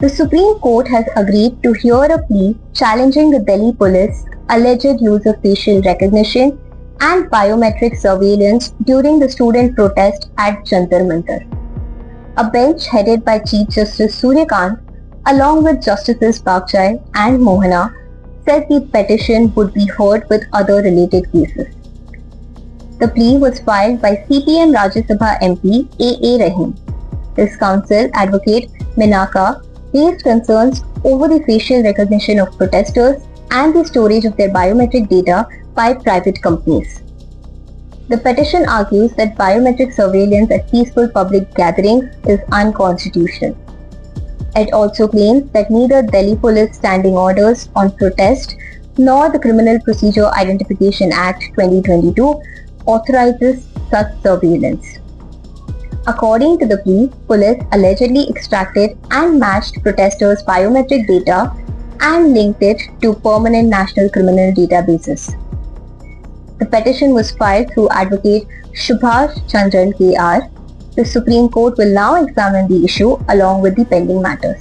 The Supreme Court has agreed to hear a plea challenging the Delhi police alleged use of facial recognition and biometric surveillance during the student protest at Jantar Mantar. A bench headed by Chief Justice Suryakant, along with Justices Bagchai and Mohana, said the petition would be heard with other related cases. The plea was filed by CPM Rajya Sabha MP A.A. Rahim. His counsel, Advocate Minaka, raised concerns over the facial recognition of protesters and the storage of their biometric data by private companies. The petition argues that biometric surveillance at peaceful public gatherings is unconstitutional. It also claims that neither Delhi Police Standing Orders on Protest nor the Criminal Procedure Identification Act 2022 authorizes such surveillance. According to the plea, police allegedly extracted and matched protesters' biometric data and linked it to permanent national criminal databases. The petition was filed through Advocate Subhash Chandran K.R. The Supreme Court will now examine the issue along with the pending matters.